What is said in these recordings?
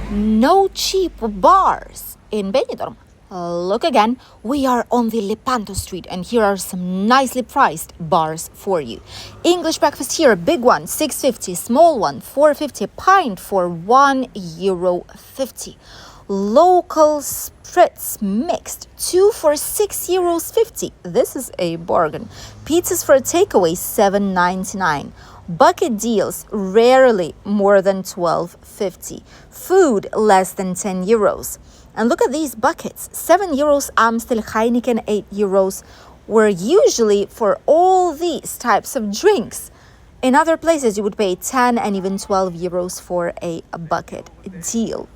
No cheap bars in Benidorm. Look again, we are on the Lepanto street and here are some nicely priced bars for you. English breakfast here, big one, €6.50, small one, €4.50, pint for €1.50. Local spritz mixed, 2 for €6.50. This is a bargain. Pizzas for takeaway, €7.99. Bucket deals, rarely more than €12.50. Food, less than €10. And look at these buckets, €7 Amstel, Heineken, €8 were usually for all these types of drinks. In other places, you would pay 10 and even €12 for a bucket deal.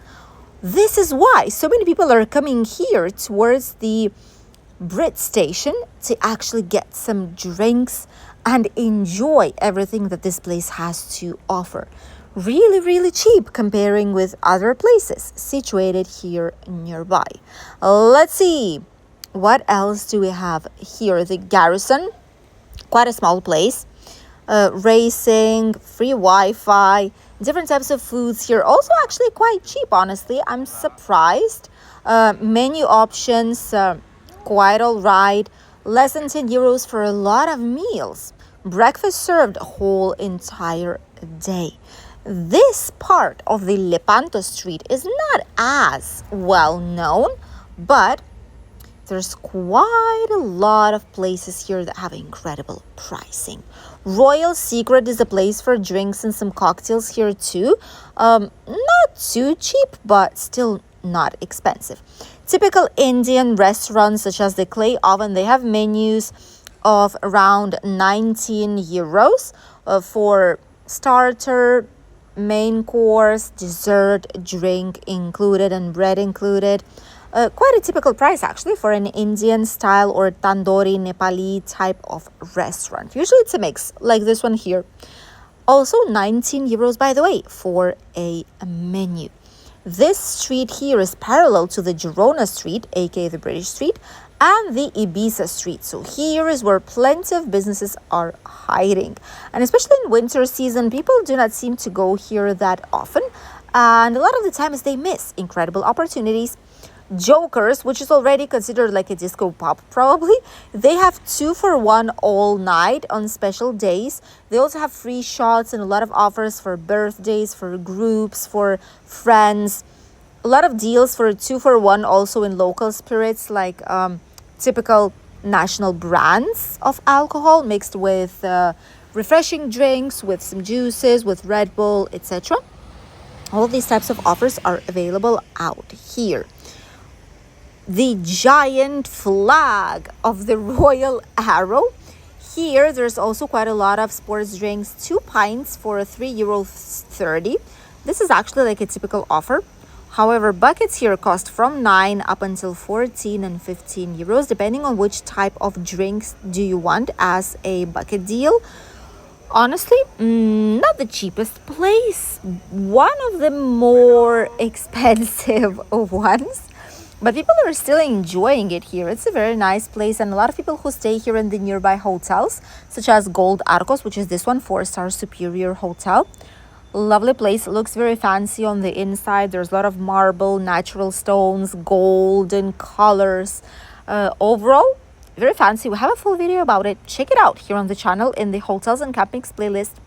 This is why so many people are coming here towards the Brit station to actually get some drinks and enjoy everything that this place has to offer. Really, really cheap comparing with other places situated here nearby. Let's see, what else do we have here? The Garrison, quite a small place. Racing, free Wi-Fi, different types of foods here. Also actually quite cheap, honestly. I'm surprised. Menu options, quite all right. Less than €10 for a lot of meals. Breakfast served a whole entire day. This part of the Lepanto street is not as well known, but there's quite a lot of places here that have incredible pricing. Royal Secret is a place for drinks and some cocktails here too. Not too cheap, but still not expensive. Typical Indian restaurants such as the Clay Oven, they have menus of around €19 for starter, main course, dessert, drink included, and bread included. Quite a typical price actually for an Indian style or tandoori Nepali type of restaurant. Usually it's a mix like this one here. Also €19 by the way for a menu. This street here is parallel to the Girona street, aka the British street, and the Ibiza street. So here is where plenty of businesses are hiding. And especially in winter season, people do not seem to go here that often. And a lot of the times they miss incredible opportunities. Jokers, which is already considered like a disco pub probably, they have 2 for 1 all night on special days. They also have free shots and a lot of offers for birthdays, for groups, for friends. A lot of deals for 2 for 1 also in local spirits, like typical national brands of alcohol mixed with refreshing drinks, with some juices, with Red Bull, etc. All these types of offers are available out here. The giant flag of the Royal Arrow. Here, there's also quite a lot of sports drinks. 2 pints for €3.30. This is actually like a typical offer. However, buckets here cost from 9 up until 14 and €15, depending on which type of drinks do you want as a bucket deal. Honestly, not the cheapest place. One of the more expensive ones. But people are still enjoying it here. It's a very nice place, and a lot of people who stay here in the nearby hotels, such as Gold Arcos, which is this one, 4-star superior hotel. Lovely place. It looks very fancy on the inside. There's a lot of marble, natural stones, golden colors. Overall, very fancy. We have a full video about it. Check it out here on the channel in the hotels and campings playlist.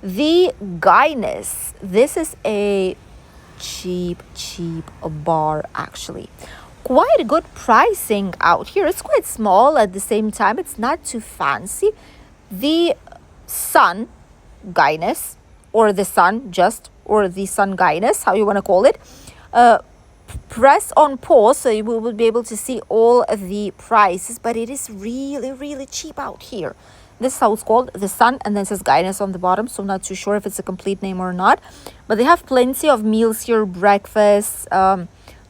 The Guinness. This is a cheap bar actually. Quite a good pricing out here. It's quite small at the same time. It's not too fancy. The Sun Guinness, or the Sun just, or the Sun Guinness, how you want to call it. Press on pause so you will be able to see all of the prices, but it is really cheap out here. This is how it's called, the Sun, and then it says Guinness on the bottom, so I'm not too sure if it's a complete name or not. But they have plenty of meals here, breakfast,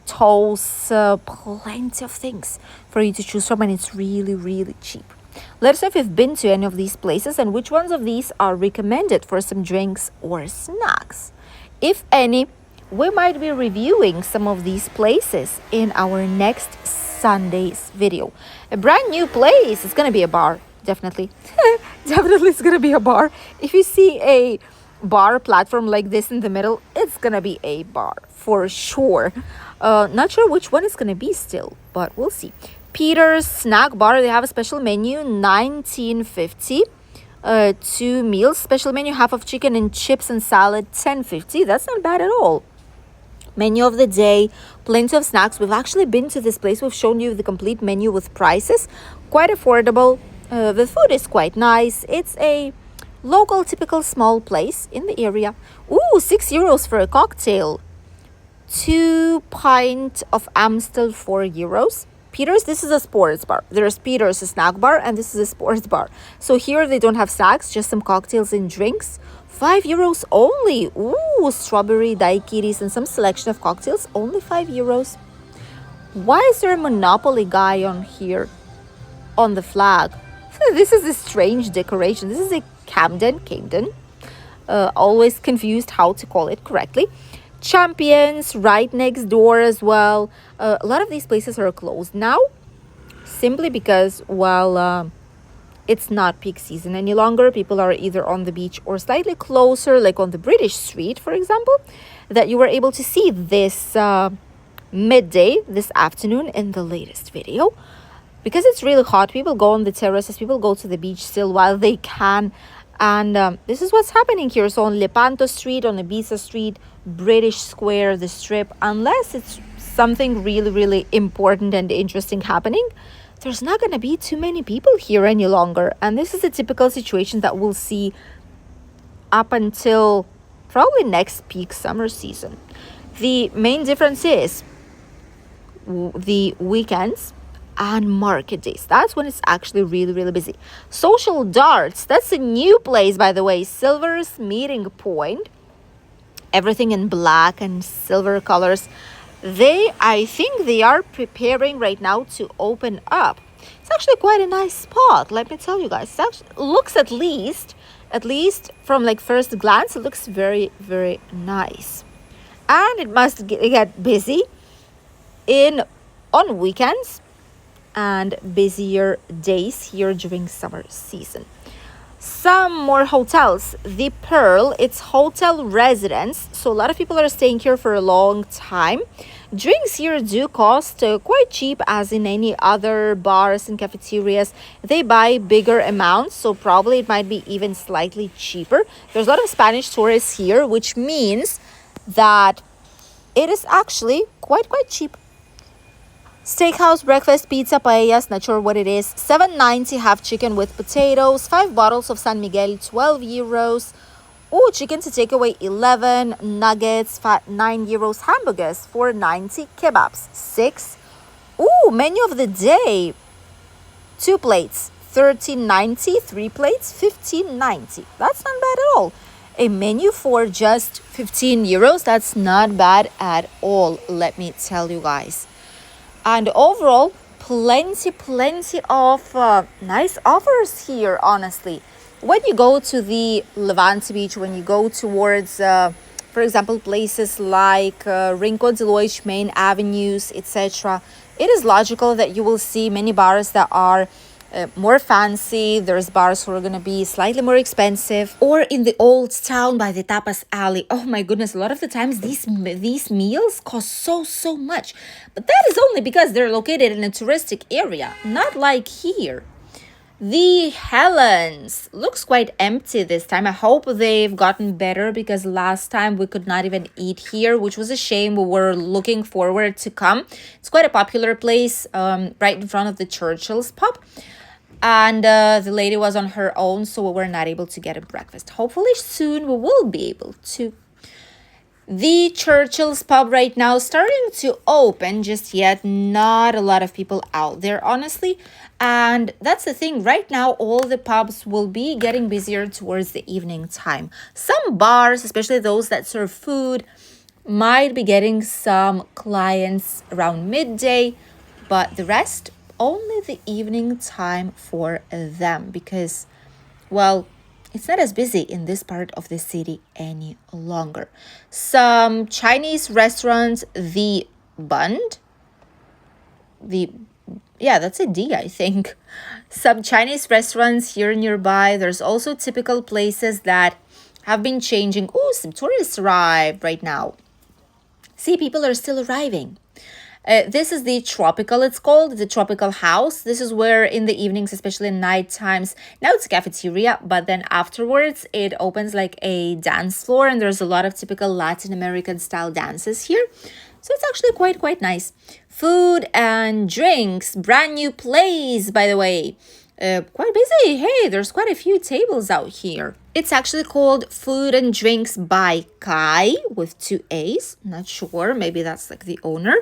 toasts, plenty of things for you to choose from, and it's really cheap. Let us know if you've been to any of these places and which ones of these are recommended for some drinks or snacks. If any, we might be reviewing some of these places in our next Sunday's video. A brand new place. It's going to be a bar. Definitely. Definitely it's going to be a bar. If you see a bar platform like this in the middle, it's gonna be a bar for sure. Not sure which one it's gonna be still, but we'll see. Peter's Snack Bar, they have a special menu, 19.50. 2 meals, special menu, half of chicken and chips and salad, 10.50. That's not bad at all. Menu of the day, plenty of snacks. We've actually been to this place. We've shown you the complete menu with prices. Quite affordable. The food is quite nice. It's a local, typical small place in the area. Ooh, €6 for a cocktail. 2 pint of Amstel, €4. Peter's, this is a sports bar. There's Peter's a snack bar, and this is a sports bar. So here they don't have snacks, just some cocktails and drinks. €5 only. Ooh, strawberry daiquiris and some selection of cocktails. Only €5. Why is there a Monopoly guy on here on the flag? This is a strange decoration. This is a Camden. Always confused how to call it correctly. Champions right next door as well. A lot of these places are closed now simply because, well, it's not peak season any longer. People are either on the beach or slightly closer, like on the British Street, for example, that you were able to see this midday, this afternoon in the latest video. Because it's really hot, people go on the terraces, people go to the beach still while they can. And this is what's happening here. So on Lepanto Street, on Ibiza Street, British Square, the Strip, unless it's something really, really important and interesting happening, there's not going to be too many people here any longer. And this is a typical situation that we'll see up until probably next peak summer season. The main difference is the weekends and market days. That's when it's actually really, really busy. Social Darts, that's a new place, by the way. Silver's Meeting Point. Everything in black and silver colors. I think they are preparing right now to open up. It's actually quite a nice spot, let me tell you guys. It actually looks at least from like first glance, it looks very, very nice. And it must get busy on weekends and busier days here during summer season. Some more hotels. The Pearl, it's hotel residence. So a lot of people are staying here for a long time. Drinks here do cost quite cheap, as in any other bars and cafeterias. They buy bigger amounts, so probably it might be even slightly cheaper. There's a lot of Spanish tourists here, which means that it is actually quite cheap. Steakhouse, breakfast, pizza, paellas, not sure what it is. €7.90, half chicken with potatoes. 5 bottles of San Miguel, €12. Oh, chicken to take away, 11. Nuggets, €9. Hamburgers, $4.90. Kebabs, 6. Oh, menu of the day. 2 plates, $13.90. 3 plates, $15.90. That's not bad at all. A menu for just €15. That's not bad at all, let me tell you guys. And overall, plenty of nice offers here, honestly. When you go to the Levante Beach, when you go towards, for example, places like Rincon de Loix, main avenues, etc., it is logical that you will see many bars that are more fancy. There's bars who are going to be slightly more expensive. Or in the old town by the Tapas Alley. Oh my goodness, a lot of the times these meals cost so much. But that is only because they're located in a touristic area, not like here. The Helens looks quite empty this time. I hope they've gotten better, because last time we could not even eat here, which was a shame. We were looking forward to come. It's quite a popular place, right in front of the Churchill's pub. And the lady was on her own, so we were not able to get a breakfast. Hopefully soon we will be able to. The Churchill's pub right now starting to open, just yet not a lot of people out there, honestly. And that's the thing, right now all the pubs will be getting busier towards the evening time. Some bars, especially those that serve food, might be getting some clients around midday, but the rest only the evening time for them, because, well, it's not as busy in this part of the city any longer. Some Chinese restaurants, the Bund, that's a D, I think. Some Chinese restaurants here nearby. There's also typical places that have been changing. Oh, some tourists arrived right now. See, people are still arriving. This is the tropical, it's called, the tropical house. This is where in the evenings, especially in night times, now it's a cafeteria, but then afterwards it opens like a dance floor, and there's a lot of typical Latin American style dances here. So it's actually quite nice. Food and drinks, brand new place, by the way. Quite busy. Hey, there's quite a few tables out here. It's actually called Food and Drinks by Kai with 2 A's. Not sure. Maybe that's like the owner.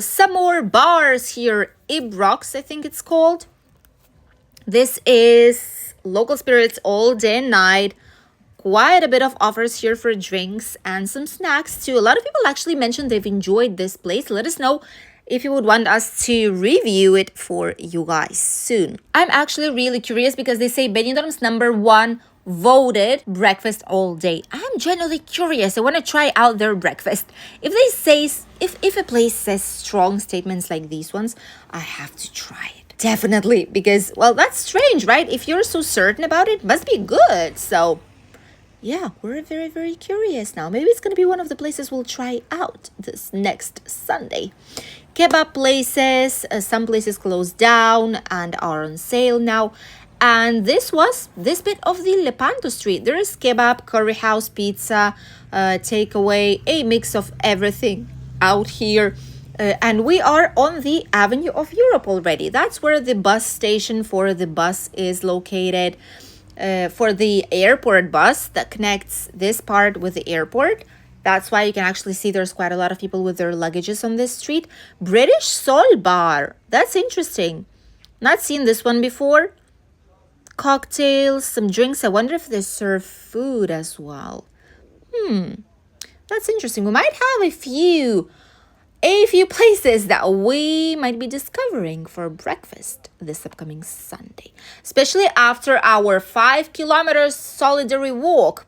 Some more bars here. Ibrox, I think it's called. This is local spirits all day and night. Quite a bit of offers here for drinks and some snacks too. A lot of people actually mentioned they've enjoyed this place. Let us know if you would want us to review it for you guys soon. I'm actually really curious because they say Benidorm's #1 voted breakfast all day. I'm genuinely curious. I want to try out their breakfast. If they say, if a place says strong statements like these ones, I have to try it. Definitely, because, well, that's strange, right? If you're so certain about it, must be good. So yeah, we're very curious now. Maybe it's going to be one of the places we'll try out this next Sunday. Kebab places, some places closed down and are on sale now. And this was this bit of the Lepanto street. There is kebab, curry house, pizza, takeaway, a mix of everything out here. And we are on the Avenue of Europe already. That's where the bus station for the bus is located. For the airport bus that connects this part with the airport. That's why you can actually see there's quite a lot of people with their luggages on this street. British Sol Bar. That's interesting. Not seen this one before. Cocktails, some drinks. I wonder if they serve food as well. That's interesting. We might have a few places that we might be discovering for breakfast this upcoming Sunday, especially after our 5 kilometers solitary walk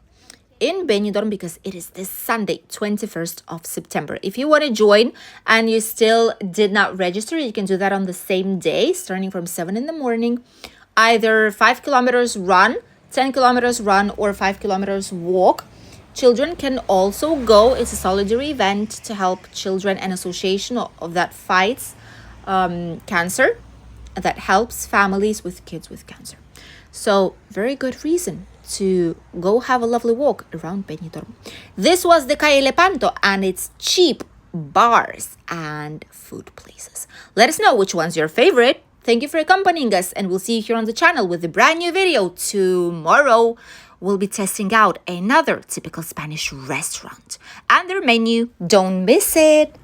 in Benidorm, because it is this Sunday, 21st of September. If you want to join and you still did not register, you can do that on the same day, starting from 7 in the morning. Either 5 kilometers run, 10 kilometers run, or 5 kilometers walk. Children can also go. It's a solidarity event to help children, an association of that fights cancer, that helps families with kids with cancer. So very good reason to go have a lovely walk around Benidorm. This was the Calle Lepanto, and it's cheap bars and food places. Let us know which one's your favorite. Thank you for accompanying us, and we'll see you here on the channel with a brand new video tomorrow. We'll be testing out another typical Spanish restaurant and their menu. Don't miss it.